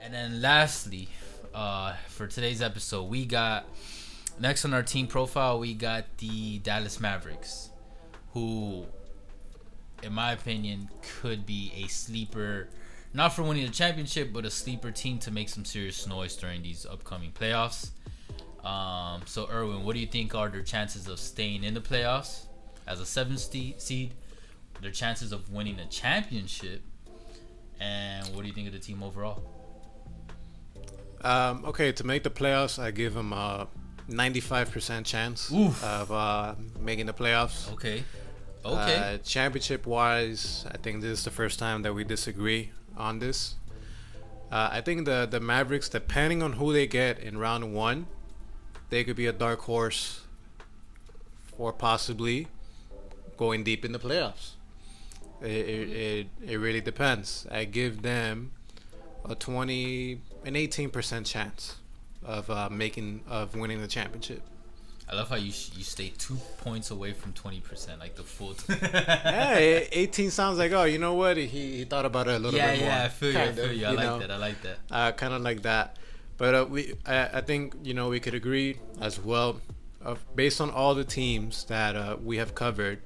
And then lastly, for today's episode, we got next on our team profile, we got the Dallas Mavericks, who, in my opinion, could be a sleeper, not for winning the championship, but a sleeper team to make some serious noise during these upcoming playoffs. So, Erwin, what do you think are their chances of staying in the playoffs as a 7th seed? Their chances of winning a championship, and what do you think of the team overall? Okay, to make the playoffs, I give them a 95% chance of making the playoffs. Okay. Championship-wise, I think this is the first time that we disagree on this. I think the Mavericks, depending on who they get in round one, they could be a dark horse for possibly going deep in the playoffs. It really depends. I give them an 18% chance of winning the championship. I love how you stay 2 points away from 20%, like the full. Yeah, 18 sounds like, oh, you know what? He thought about it a little bit more. Yeah, I feel you. I like that. Kind of like that. But I think we could agree as well. Based on all the teams that we have covered,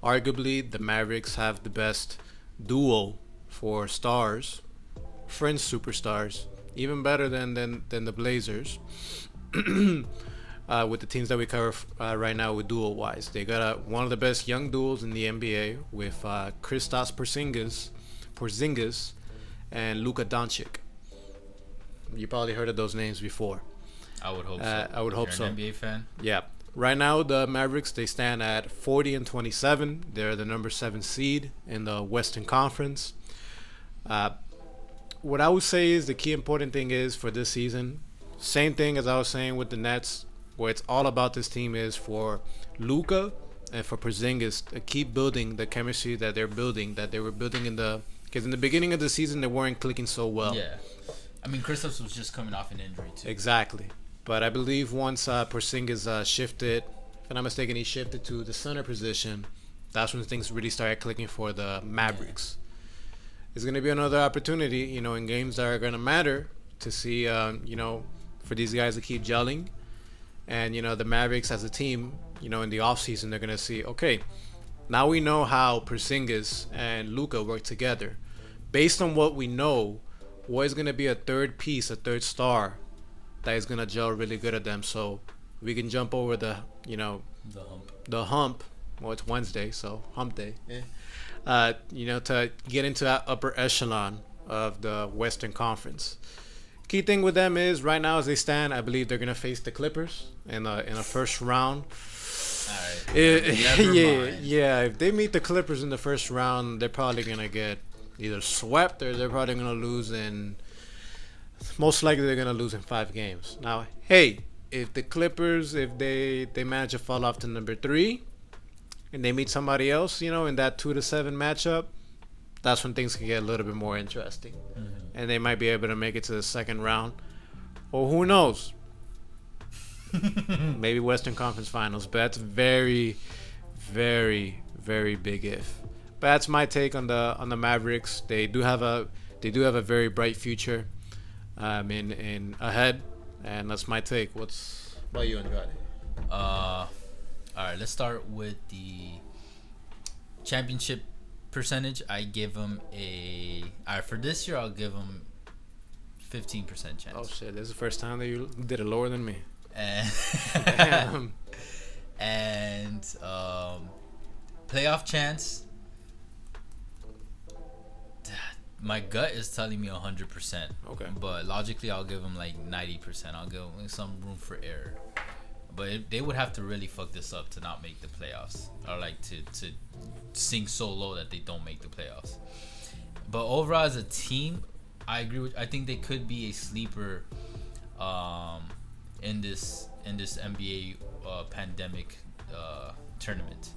arguably the Mavericks have the best duo for stars, French superstars, even better than the Blazers. With the teams that we cover right now with duo wise, they got one of the best young duos in the NBA with Kristaps Porzingis and Luka Doncic. You probably heard of those names before. I would hope so. I would hope You're so. an NBA fan? Yeah. Right now, the Mavericks, they stand at 40-27. They're the number 7 seed in the Western Conference. What I would say is the key important thing is for this season, same thing as I was saying with the Nets, where it's all about this team is for Luka and for Porzingis to keep building the chemistry that they were building because in the beginning of the season they weren't clicking so well. Yeah. I mean, Kristaps was just coming off an injury too. Exactly. But I believe once Porzingis shifted, if I'm not mistaken, he shifted to the center position, that's when things really started clicking for the Mavericks. Yeah. It's going to be another opportunity, in games that are going to matter to see, for these guys to keep gelling. And, the Mavericks as a team, in the offseason, they're going to see, okay, now we know how Porzingis and Luka work together. Based on what we know, what is going to be a third piece, a third star that is going to gel really good at them, so we can jump over the hump. Well, it's Wednesday, so hump day. To get into that upper echelon of the Western Conference. Key thing with them is right now as they stand, I believe they're gonna face the Clippers in a first round. All right. Yeah. If they meet the Clippers in the first round, they're probably gonna get either swept or they're probably gonna lose most likely they're gonna lose in 5 games. Now, hey, if the Clippers, if they manage to fall off to number 3, and they meet somebody else, in that 2-7 matchup, that's when things can get a little bit more interesting. Mm-hmm. And they might be able to make it to the second round. Or who knows? Maybe Western Conference Finals. But that's very, very, very big if. But that's my take on the Mavericks. They do have a very bright future in ahead. And that's my take. What's about you, Andrade? All right, let's start with the championship percentage. I give them for this year I'll give them 15% chance. Oh shit, this is the first time that you did it lower than me. And playoff chance, my gut is telling me 100%. Okay. But logically I'll give them like 90%. I'll give them some room for error. But they would have to really fuck this up to not make the playoffs, or like to sink so low that they don't make the playoffs. But overall, as a team, I agree. I think they could be a sleeper in this NBA pandemic tournament.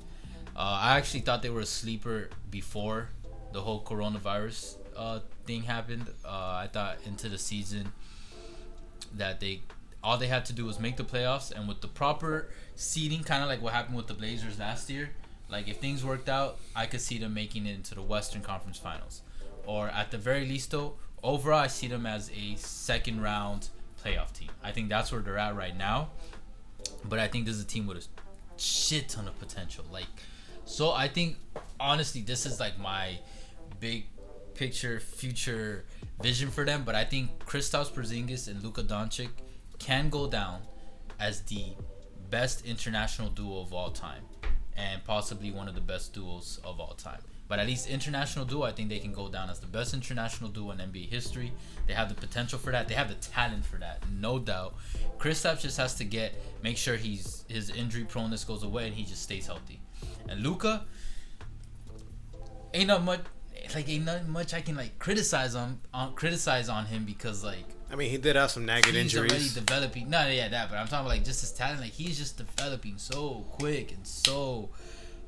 I actually thought they were a sleeper before the whole coronavirus thing happened. I thought into the season that all they had to do was make the playoffs, and with the proper seeding, kind of like what happened with the Blazers last year, like if things worked out, I could see them making it into the Western Conference Finals, or at the very least though, overall, I see them as a second round playoff team. I think that's where they're at right now. But I think this is a team with a shit ton of potential. Like, so I think honestly, this is like my big picture future vision for them. But I think Kristaps Porzingis and Luka Doncic can go down as the best international duo of all time, and possibly one of the best duos of all time. But at least international duo, I think they can go down as the best international duo in NBA history. They have the potential for that. They have the talent for that, no doubt. Kristaps just has to make sure his injury proneness goes away and he just stays healthy. And Luka, ain't not much I can like criticize on him, because like, I mean, he did have some nagging injuries. He's already developing. No, yeah, that. But I'm talking about like just his talent. Like, he's just developing so quick and so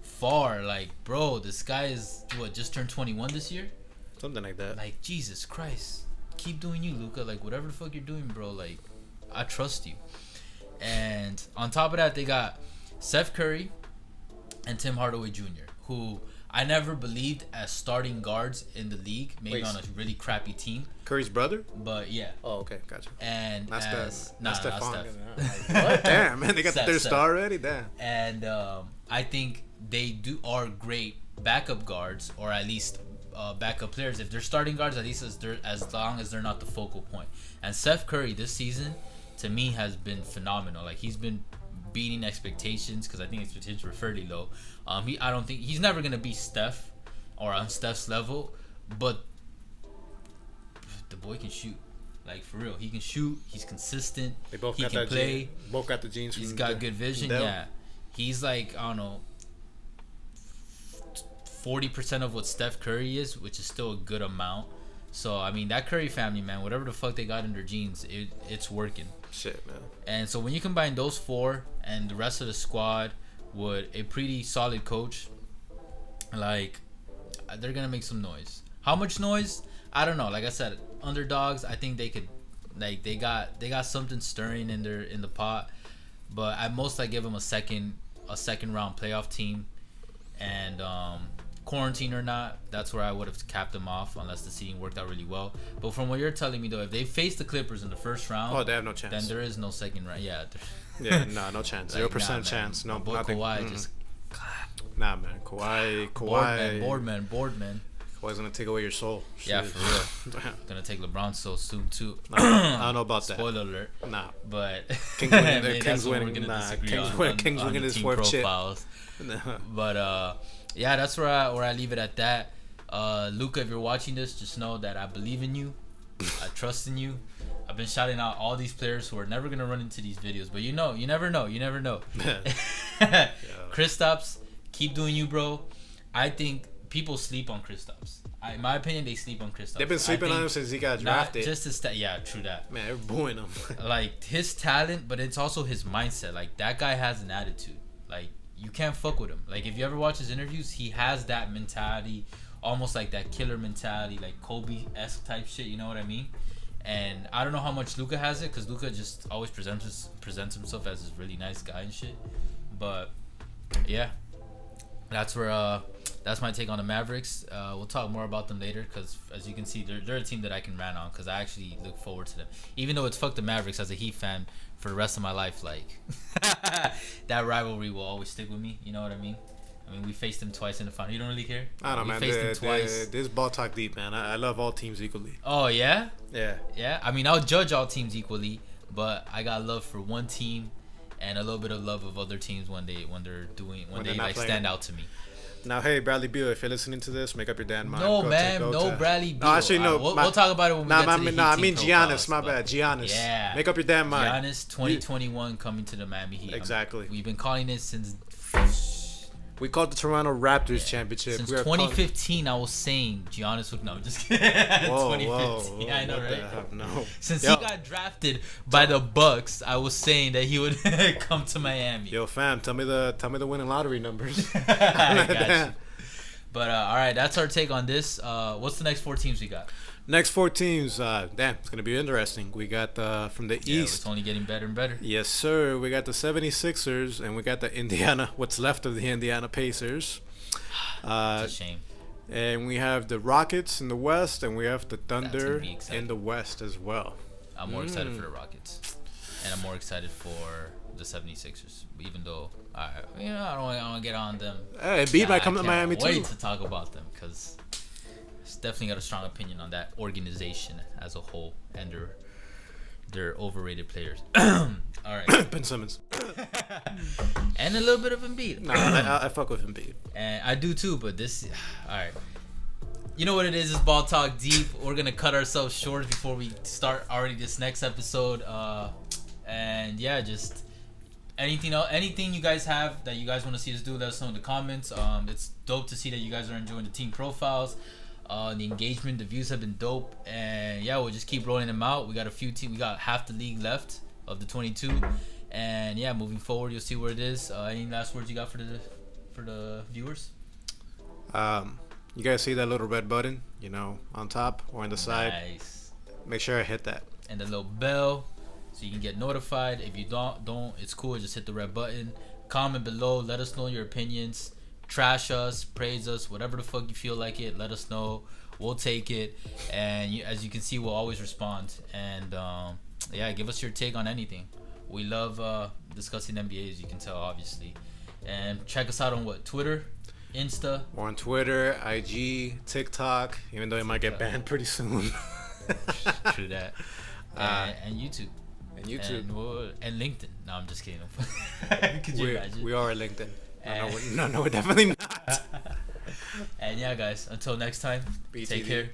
far. Like, bro, this guy is just turned 21 this year. Something like that. Like, Jesus Christ, keep doing you, Luka. Like, whatever the fuck you're doing, bro. Like, I trust you. And on top of that, they got Seth Curry and Tim Hardaway Jr., who I never believed as starting guards in the league, maybe on a really crappy team. Curry's brother? But yeah. Oh, okay, gotcha. And not Steph. Not Steph. What? Damn, man, they got the third star already. Damn. And I think they are great backup guards, or at least backup players. If they're starting guards, at least as long as they're not the focal point. And Seth Curry this season, to me, has been phenomenal. Like, he's been beating expectations, because I think expectations were fairly low. I don't think he's never gonna be Steph or on Steph's level, but the boy can shoot. Like, for real, he can shoot. He's consistent. They both he got can that play. Gene. Both got the genes. He's got good vision. Yeah, he's like, I don't know, 40% of what Steph Curry is, which is still a good amount. So I mean, that Curry family, man, whatever the fuck they got in their genes, it's working. Shit, man. And so when you combine those four and the rest of the squad with a pretty solid coach, like, they're gonna make some noise. How much noise? I don't know. Like I said, underdogs. I think they could, like, they got something stirring in the pot. But at most, I give them a second round playoff team, and quarantine or not, that's where I would have capped them off, unless the seeding worked out really well. But from what you're telling me, though, if they face the Clippers in the first round, they have no chance. Then there is no second round. Yeah. Yeah, no chance. 0% chance. No, boy, nothing. Kawhi just. Nah, man. Kawhi. Boardman. Kawhi's gonna take away your soul. Yeah, for real. Gonna take LeBron's soul soon too. I don't know about that. Spoiler alert. Nah. But Kings winning. Kings winning. Kings winning his fourth chip. But yeah, that's where I leave it at that. Luka, if you're watching this, just know that I believe in you. I trust in you. I've been shouting out all these players who are never gonna run into these videos, but you never know. Kristaps, keep doing you, bro. I think people sleep on Kristaps. In my opinion, they sleep on Kristaps. They've been sleeping on him since he got drafted. Yeah, true that. Man, they're booing him. Like, his talent, but it's also his mindset. Like, that guy has an attitude. Like, you can't fuck with him. Like, if you ever watch his interviews, he has that mentality, almost like that killer mentality, like Kobe-esque type shit. You know what I mean? And I don't know how much Luka has it, because Luka just always presents himself as this really nice guy and shit. But yeah, that's my take on the Mavericks. We'll talk more about them later, because as you can see, they're a team that I can rant on, because I actually look forward to them. Even though it's fuck the Mavericks, as a Heat fan for the rest of my life, like that rivalry will always stick with me. You know what I mean? I mean, we faced them twice in the final. You don't really care? I don't know, man. We faced them twice. This ball talk deep, man. I love all teams equally. Oh, yeah? Yeah. Yeah? I mean, I'll judge all teams equally, but I got love for one team and a little bit of love of other teams when they like stand out to me. Now, hey, Bradley Beal, if you're listening to this, make up your damn mind. No, Bradley Beal. No, actually, no. We'll talk about it when we get to the Heat I mean team Giannis. profiles, My bad. Giannis. Yeah. Make up your damn mind. Giannis 2021 coming to the Miami Heat. Exactly. We've been calling it since... We called the Toronto Raptors championship. Since 2015, I was saying Giannis would... No, I'm just kidding. Whoa, 2015. whoa, I know, right? No. Since he got drafted by the Bucks, I was saying that he would come to Miami. Yo, fam, tell me the winning lottery numbers. I got you. But all right, that's our take on this. What's the next four teams we got? Next four teams, damn, it's gonna be interesting. We got from the East. It's only getting better and better. Yes, sir. We got the 76ers, and we got the what's left of the Indiana Pacers. It's a shame. And we have the Rockets in the West, and we have the Thunder be exciting. in the West as well. I'm more excited for the Rockets, and I'm more excited for the 76ers. Even though I don't want to get on them. Hey, Embiid might come to Miami too. Wait too. to talk about them because it's definitely got a strong opinion on that organization as a whole and their overrated players. All right. Ben Simmons. And a little bit of Embiid. Nah, I fuck with Embiid. And I do too, but this, all right. You know what it is? It's Ball Talk Deep. We're gonna cut ourselves short before we start already this next episode. And yeah, just anything you guys have that you guys want to see us do, let us know in the comments. It's dope to see that you guys are enjoying the team profiles. The engagement, the views have been dope, and yeah, we'll just keep rolling them out. We got a few teams. We got half the league left of the 22, and yeah, moving forward, you'll see where it is. Any last words you got for the viewers? You guys see that little red button, on top or on the side? Nice. Make sure I hit that. And the little bell, so you can get notified. If you don't, it's cool. Just hit the red button. Comment below. Let us know your opinions. Trash us, praise us, whatever the fuck you feel like it. Let us know. We'll take it. And as you can see, we'll always respond. And yeah, give us your take on anything. We love discussing NBA, as you can tell, obviously. And check us out on what? Twitter? Insta? We're on Twitter, IG, TikTok, even though it might get banned pretty soon. True that. And YouTube. And YouTube. And LinkedIn. No, I'm just kidding. Could you imagine? We are at LinkedIn. No, we're definitely not. And yeah, guys, until next time, take care.